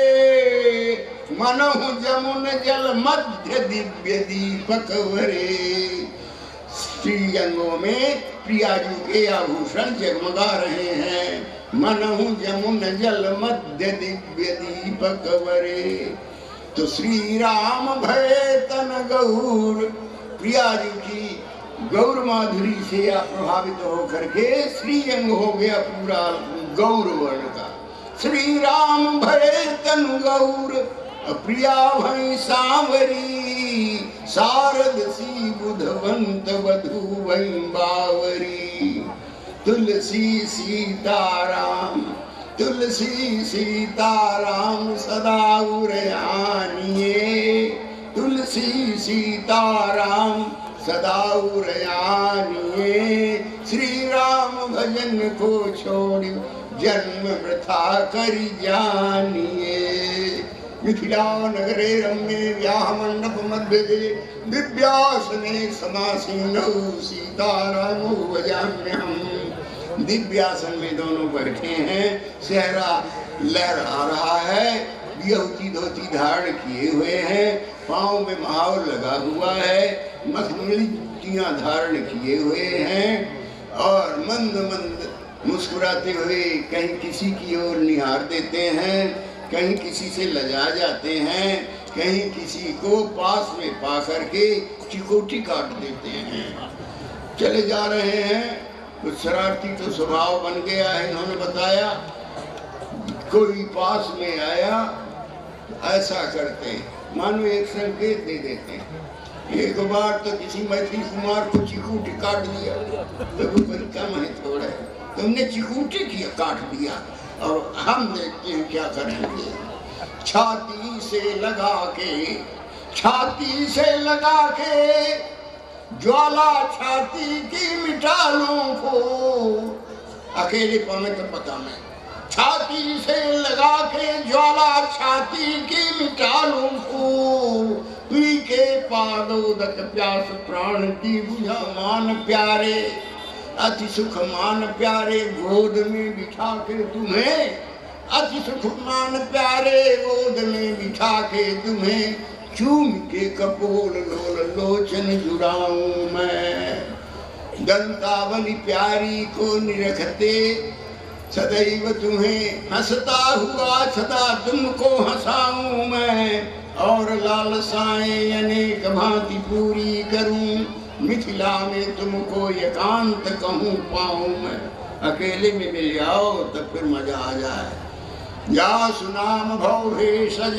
मनहु जमुन जल मध्य दिव्य दीपक वरे। श्री अंगों में प्रियाजू के आभूषण जगमगा रहे हैं। मनहु जमुन जल मध्य दिव्य दीपक वरे। तो श्री राम भय तन गौर, प्रियाजू की गौर माधुरी से आप प्रभावित होकर के श्री अंग हो गया पूरा गौर वर्ण का। श्री राम भय तन गौर, प्रिया भई सांवरी, शारद सी बुधवंत वधु भई बावरी। तुलसी सीताराम, तुलसी सीताराम सदा उरयानिए, तुलसी सीताराम सदा उरयानिए। श्री राम भजन को छोड़ जन्म वृथा करि जानिए। मिथिला नगरे रम्ये व्याह मंडप मध्य दिव्यासने समासीनौ सीतारामो भजाम्यहम्। दिव्यासन में दोनों बैठे हैं, सेहरा लहरा रहा है, बियहुती धोती धारण किए हुए हैं, पाँव में महावर लगा हुआ है, मखमली जूतियाँ धारण किए हुए हैं और मंद मंद मुस्कुराते हुए कहीं किसी की ओर निहार देते हैं, कहीं किसी से लजा जाते हैं, कहीं किसी को पास में पा करके चिकोटी काट देते हैं। चले जा रहे हैं, कुछ शरारती तो स्वभाव बन गया है। इन्होंने बताया कोई पास में आया ऐसा करते, मानो एक संकेत दे देते हैं। एक बार तो किसी मैथिली कुमार को चिकोटी काट दिया, तो वो कम है थोड़ा, तुमने चिकोटी किया काट दिया और हम देखते हैं क्या करेंगे। छाती से लगा के, छाती से लगा के ज्वाला छाती की मिटा लूं को, अकेले पामे तो पता नहीं। छाती से लगा के ज्वाला छाती की मिटा लूं को, पी के पादोदक प्यास प्राण की बुझा मान प्यारे। अति सुख मान प्यारे गोद में बिठा के तुम्हें, अति सुख मान प्यारे गोद में बिठा के तुम्हें, चूम के कपोल लोल लोचन जुड़ाऊं मैं। दंतावली प्यारी को निरखते सदैव तुम्हें, हंसता हुआ सदा तुमको हंसाऊं मैं। और लालसाएं अनेक भांति पूरी करूं, मिथिला में तुमको एकांत कहूँ पाऊँ मैं। अकेले में मिल जाओ तब फिर मजा आ जाए। या सुनाम भव भेषज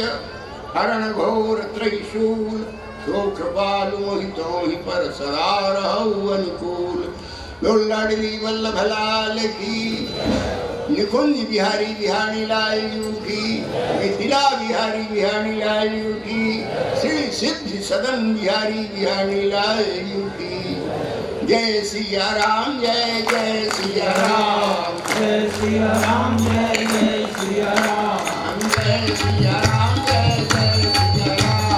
हरण घोर त्रिशूल, सो कृपालु मोहितो ही पर सदा रहु अनुकूल। लड़ली वल्लभ लाल की, निकुंज बिहारी बिहारी लालू की, मिथिला बिहारी बिहारी लालू की, श्री सिद्धि सदन बिहारी बिहारी लालू की। जय सिया राम, जय जय सिया राम, जय सिया राम, जय जय सिया राम, जय सिया राम, जय जय सिया राम,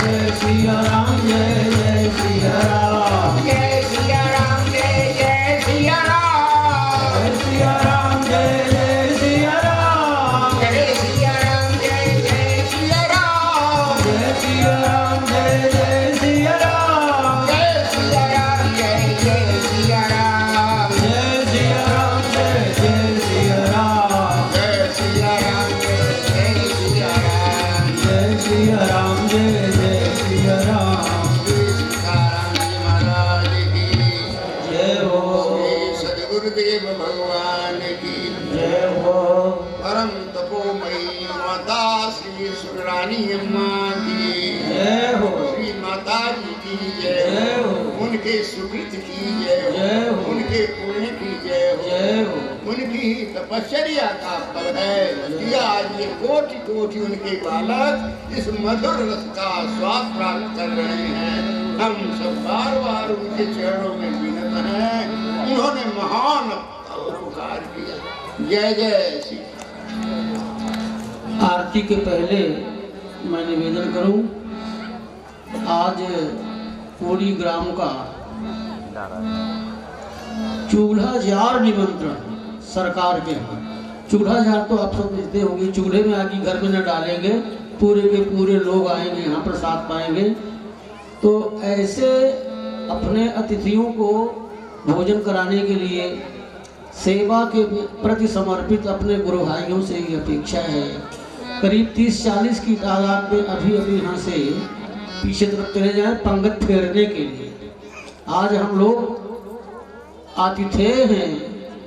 जय सिया राम, जय जय सिया राम, जय सिया राम, जय जय सिया राम, जय सिया राम, जय जय सिया राम, जय सिया राम, जय जय सिया राम, जय सिया राम, जय जय सिया राम, जय सिया राम, जय जय सिया राम, जय सिया राम, जय जय सिया राम, जय सिया राम, जय जय सिया राम, जय सिया राम, जय जय सिया राम। श्री सीताराम जी महाराज की जय हो, श्री सद्गुरुदेव भगवान की जय हो, परम तपोमयी माता श्री सुरानी अम्मा की जय हो, श्री माता जी की जय जय हो, हो, उनके सुकृत की जय जय हो, हो, उनके पुण्य की जय हो, जय हो, उनकी ही तपश्चर्या का फल है कि आज ये कोटि कोटि उनके बालक इस मधुर रस का स्वाद प्राप्त कर रहे हैं। हम सब बार बार उनके चरणों में विनत हैं, उन्होंने महान उपकार किया। जय जय श्री आरती के पहले मैं निवेदन करूं, आज पूरी ग्राम का चूल्हा जार निमंत्रण सरकार के यहाँ। चूल्हा जार तो आप सब देखते होंगे, चूल्हे में आके घर में न डालेंगे, पूरे के पूरे लोग आएंगे यहाँ प्रसाद पाएंगे। तो ऐसे अपने अतिथियों को भोजन कराने के लिए सेवा के प्रति समर्पित अपने गुरु भाइयों से ये अपेक्षा है। करीब 30-40 की तादाद में अभी यहाँ से पीछे तरफ चले जाए पंगत फेरने के लिए। आज हम लोग आतिथेय हैं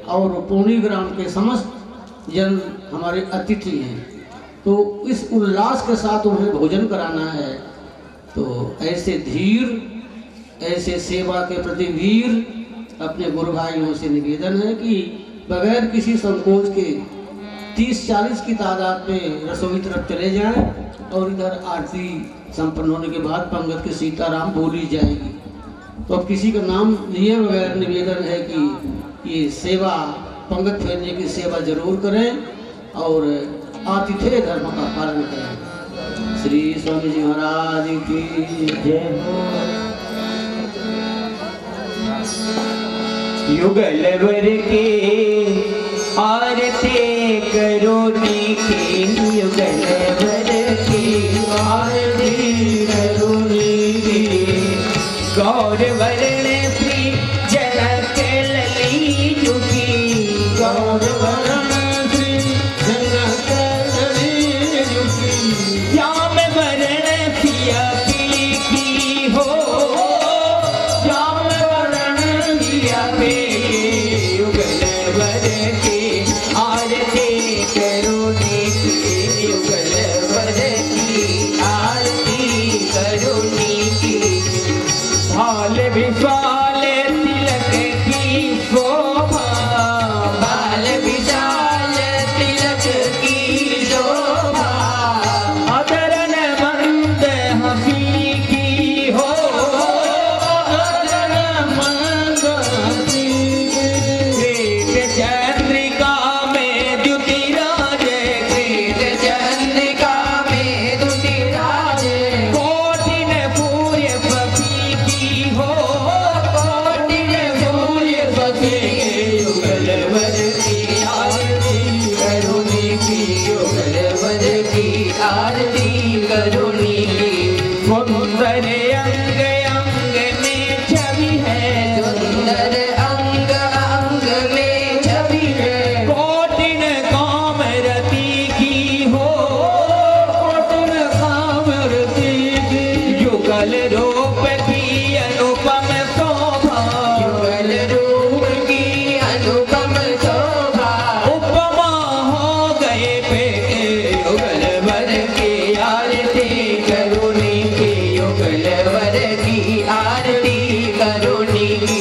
और पूर्णी ग्राम के समस्त जन हमारे अतिथि हैं, तो इस उल्लास के साथ उन्हें भोजन कराना है। तो ऐसे धीर, ऐसे सेवा के प्रति वीर अपने गुरु भाइयों से निवेदन है कि बगैर किसी संकोच के 30-40 की तादाद में रसोई तरफ चले जाएं और इधर आरती संपन्न होने के बाद पंगत के सीताराम बोली जाएगी। तो अब किसी का नाम लिए बगैर निवेदन है कि ये सेवा, पंगत फेरने की सेवा जरूर करें और आतिथेय धर्म का पालन करें। श्री स्वामी जी महाराज की जय हो। युगल वर के आरती करो नीके, युगल वर की आरती करो नीके। गौर वर्ण श्री जनक लली जुगी, गौर वर्ण श्री जनक लली जुगी। श्याम वर्ण पिया पीली की हो, श्याम वर्ण पिया पीली। युगल वर के आरती करो नीके, युगल वर की आरती करो नीके। भाल विशाल तिलक की शोभा, भाल विशाल तिलक की शोभा। अदरन मंद हंसी की हो, अदरन मंद हंसी की। श्वेत चंद्रिका में द्युतिराज, श्वेत चंद्रिका में द्युतिराज। कोटिन सूर्य पति की हो, कोटिन सूर्य पति। युगल वर की आरती करो नीके, युगल वर की आरती करो नीके। सुंदर अंग अंग में छवि है, सुंदर अंग अंग में छवि है। कोटिन कामरती की हो, कोटिन कामरती की। युगल रूप की अनुपम शोभा, युगल रूप की अनुपम शोभा। उपमा हो गए पे युगल वर की आरती करो नीके, युगल वर की आरती करो नीके।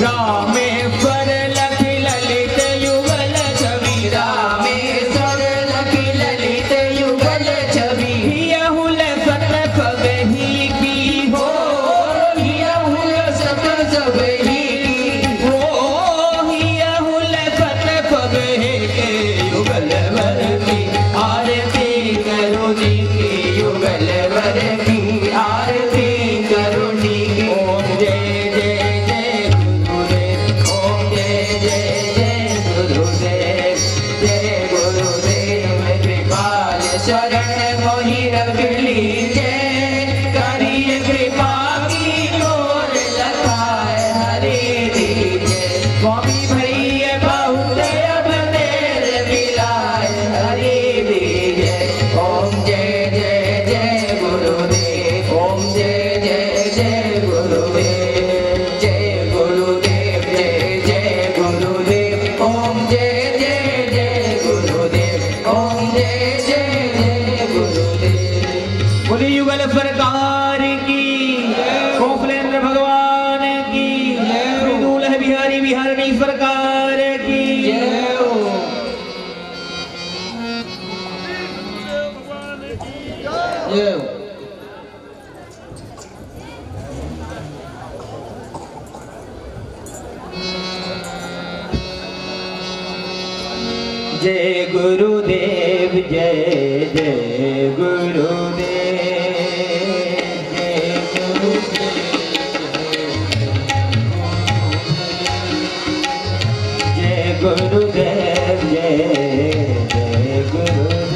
रामेश्वर लख ललित युगल छवि, रामेश्वर लख ललित युगल छवि। यहुल सत सबही की हो, यहुल सत सबही की हो। यहुल सत सबही के युगल वर की आरती करो नीके, युगल वर की आरती करो नीके। ओम जय जय जय गुरुदेव, ओम जय जय जय गुरुदेव। जय गुरुदेव कृपाल शरण मोहि रख लीजिए, करिए कृपा की डोर लखाए हरि दीजिए। स्वामी भैया बहुत अब देर मिलाए हरि दीजिए। ओम जय जय जय गुरुदेव, ओम जय जय जय गुरुदेव। जय गुरुदेव, जय जय गुरुदेव। ओम जय जय जय गुरुदेव, ओम जय जय जय गुरुदेव। बोले युगल सरकार की, कौशलेंद्र भगवान की, दूल्हा बिहारी बिहारणी सरकार की जय हो। जय हो। जय गुरुदेव, जय जय गुरुदेव। जय गुरुदेव, जय जय गुरुदेव।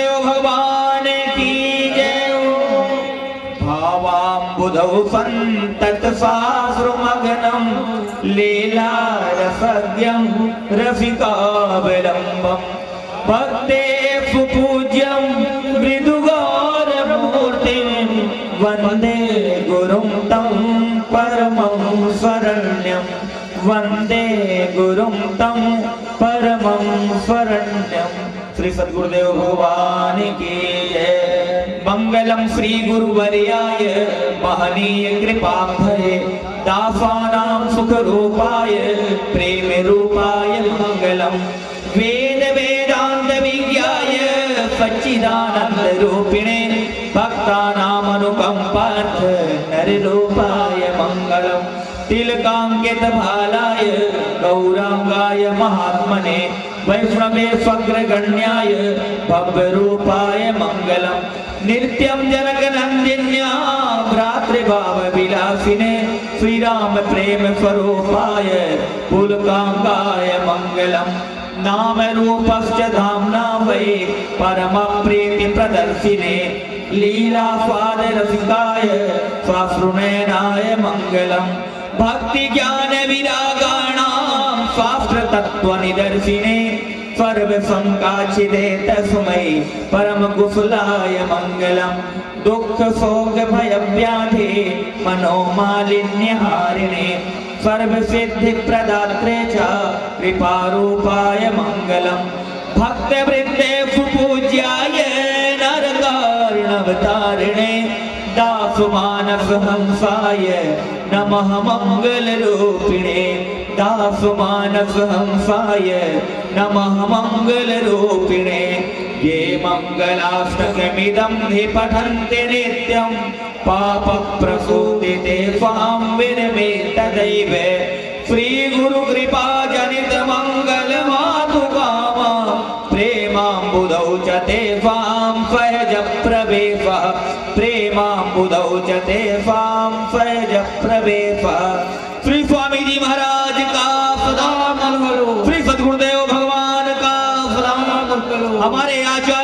सद्गुरुदेव भगवान की जय हो। भावाम्बुधौ सन्तत साश्रुमग्नं लीला रसज्ञं रसिकावलम्बं भक्ते सुपूज्यं मृदुगौरमूर्तिं वन्दे गुरुं तं परमं शरण्यं वन्दे गुरुं तं परमं शरण्यं। श्री सद्गुरुदेव भगवान की जय। मंगलम श्री गुरुवर्याय महनीय कृपाब्धये दासानां सुख रूपाय प्रेम रूपाय मंगलम। वेद वेदांत विज्ञाय सच्चिदानंद रूपिणे भक्तानां अनुकंपार्थ नर रूपाय मंगलम। तिलकांकित भालाय गौरांगाय महात्मने वैष्णवे स्वग्रगण्याय भव्य रूपाय मंगलम। नित्यं जनक नंदिन्या भ्रातृभाव विलासिने श्री राम प्रेम स्वरूपाय पुलकांगाय मंगलम। नाम रूपश्च धाम्ना वै परम प्रीति प्रदर्शिने लीला स्वाद रसिकाय स्वाश्रुनयनाय मंगलम। भक्ति ज्ञान विरागाणां शास्त्र तत्व निदर्शिने सर्व संकाचिदे तस्मै परम कुशलाय मंगलम। दुख शोक भय व्याधि मनोमालिन्यहारिणे सर्व सिद्धि प्रदात्रे च कृपारूपाय मंगलम। भक्त वृंदे सुपूज्याय नरकार्णवतारिणे दासुमानस हंसाय नमः मंगल रूपिणे दासुमानस हंसाय नमः मंगल रूपिणे। ये मंगलाष्टकमिदं हि पठन्ति नित्यं पाप प्रसूदिते स्वां विनिमेतदैव। श्री गुरु कृपा जनित मंगल मातुकामा प्रेमाम्बुधौ च ते स्वां सहज प्रवेशः प्रेमाम्बुधौ च ते स्वां सहज प्रवेशः। श्री स्वामी जी महाराज का सदा मंगल हो। श्री सद्गुरुदेव भगवान का सदा मंगल हो। हमारे आचार्य